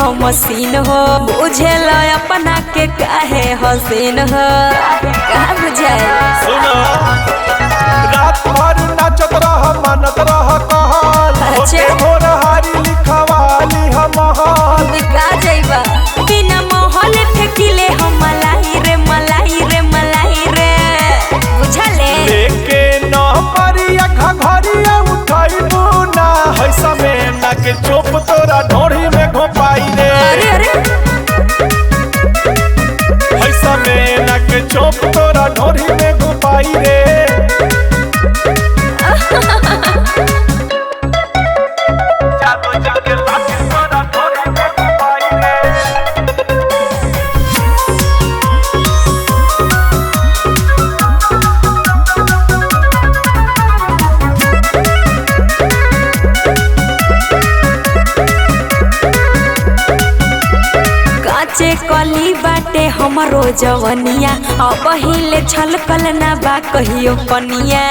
हम मशीन हो, बुझे लो अपना के काहे हसीन हो, कहा बुझाए। सुनो रात भर नाचत रह मानत रह कहल, होके भोर हारी लिखवाली हम हल। बिका जाइबा बिना मोहले फेंकिले हम मलाई रे मलाई रे मलाई रे, बुझले। लेके न परिया घघरिया उठाइबू ना, है समय ना के चोप तोरा ढोढ़ी में घोपाई रे। अरे अरे है समय ना के चोप तोरा ढोढ़ी में घोपाई रे। जादू जाके लाठी तोरा ढोढ़ी में घोपाई रे। काचे कली बाटे हमरो जवनिया, अब हिले छलकल ना बा कहियो कनिया,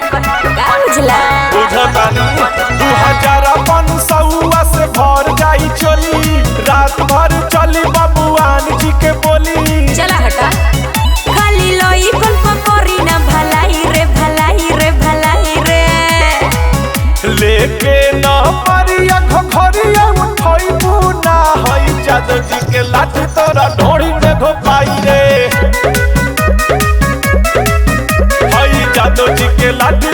का बुझला। बुझतानी 2500 से भर जाई चली, रात भर चली बबुआन जी के बोली। चला हटा खाली लोई कल पकड़ी ना भलाई रे भलाई रे भलाई रे। लेके न परिया घघरिया उठैबू ना, हई जादू जी के लाठी तोरा ढोढ़ी में घोपाई रे। हई जादू जी के लाठी